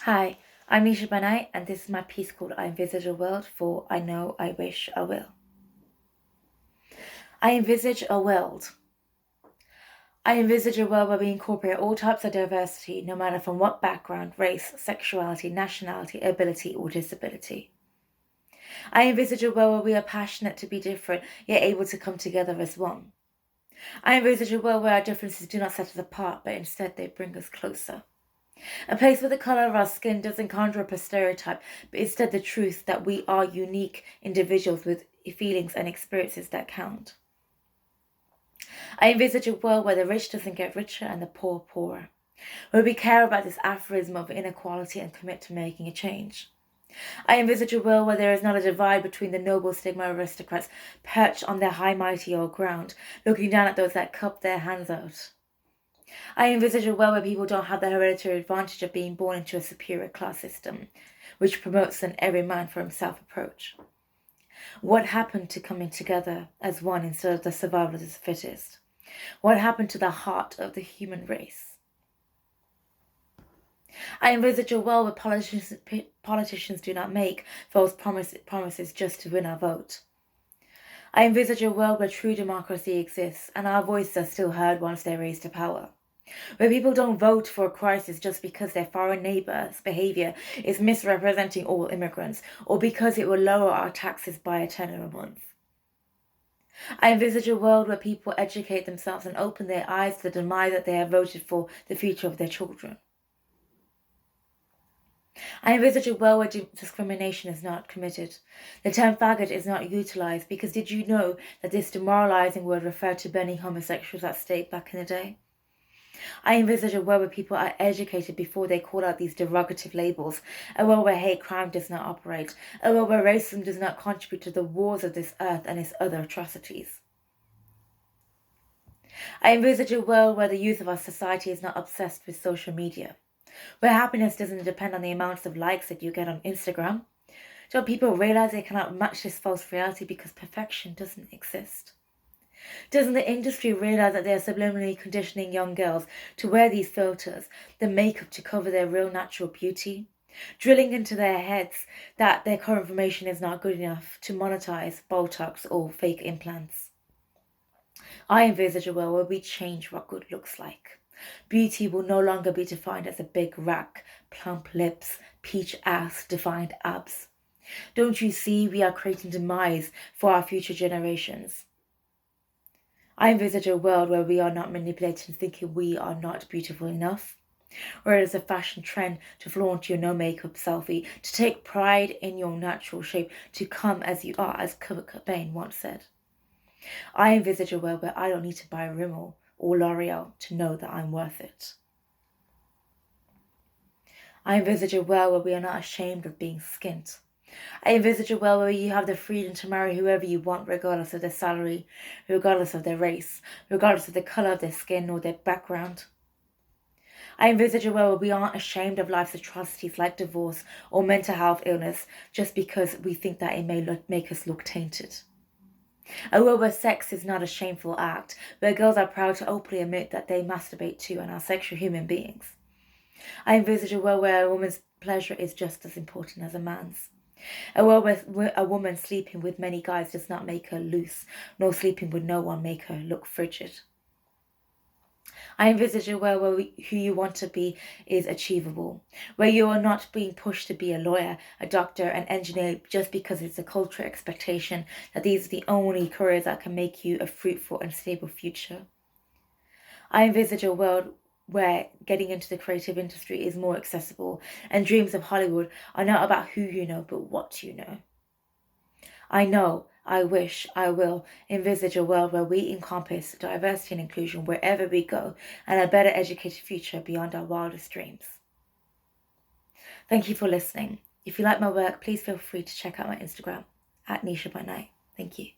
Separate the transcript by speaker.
Speaker 1: Hi, I'm Nisha Banai, and this is my piece called I Envisage a World for I Know, I Wish, I Will. I envisage a world. I envisage a world where we incorporate all types of diversity, no matter from what background, race, sexuality, nationality, ability, or disability. I envisage a world where we are passionate to be different, yet able to come together as one. I envisage a world where our differences do not set us apart, but instead they bring us closer. A place where the colour of our skin doesn't conjure up a stereotype, but instead the truth that we are unique individuals with feelings and experiences that count. I envisage a world where the rich doesn't get richer and the poor poorer, where we care about this aphorism of inequality and commit to making a change. I envisage a world where there is not a divide between the noble stigma aristocrats perched on their high mighty old ground, looking down at those that cup their hands out. I envisage a world where people don't have the hereditary advantage of being born into a superior class system, which promotes an every man for himself approach. What happened to coming together as one instead of the survival of the fittest? What happened to the heart of the human race? I envisage a world where politicians do not make false promises just to win our vote. I envisage a world where true democracy exists and our voices are still heard once they're raised to power, where people don't vote for a crisis just because their foreign neighbour's behaviour is misrepresenting all immigrants or because it will lower our taxes by a tenner a month. I envisage a world where people educate themselves and open their eyes to the demise that they have voted for the future of their children. I envisage a world where discrimination is not committed. The term faggot is not utilised because did you know that this demoralising word referred to burning homosexuals at stake back in the day? I envisage a world where people are educated before they call out these derogative labels, a world where hate crime does not operate, a world where racism does not contribute to the wars of this earth and its other atrocities. I envisage a world where the youth of our society is not obsessed with social media, where happiness doesn't depend on the amounts of likes that you get on Instagram. Don't people realize they cannot match this false reality because perfection doesn't exist? Doesn't the industry realize that they are subliminally conditioning young girls to wear these filters, the makeup to cover their real natural beauty? Drilling into their heads that their current information is not good enough to monetize Botox or fake implants. I envisage a world where we change what good looks like. Beauty will no longer be defined as a big rack, plump lips, peach ass, defined abs. Don't you see we are creating demise for our future generations? I envisage a world where we are not manipulated and thinking we are not beautiful enough, where it is a fashion trend to flaunt your no makeup selfie, to take pride in your natural shape, to come as you are, as Kurt Cobain once said. I envisage a world where I don't need to buy Rimmel or L'Oreal to know that I'm worth it. I envisage a world where we are not ashamed of being skint. I envisage a world where you have the freedom to marry whoever you want, regardless of their salary, regardless of their race, regardless of the colour of their skin or their background. I envisage a world where we aren't ashamed of life's atrocities like divorce or mental health illness just because we think that it may make us look tainted. A world where sex is not a shameful act, where girls are proud to openly admit that they masturbate too and are sexual human beings. I envisage a world where a woman's pleasure is just as important as a man's. A world where a woman sleeping with many guys does not make her loose, nor sleeping with no one make her look frigid. I envisage a world where who you want to be is achievable, where you are not being pushed to be a lawyer, a doctor, an engineer just because it's a cultural expectation that these are the only careers that can make you a fruitful and stable future. I envisage a world where getting into the creative industry is more accessible and dreams of Hollywood are not about who you know but what you know. I know, I wish, I will envisage a world where we encompass diversity and inclusion wherever we go and a better educated future beyond our wildest dreams. Thank you for listening. If you like my work, please feel free to check out my Instagram @Nisha by Night. Thank you.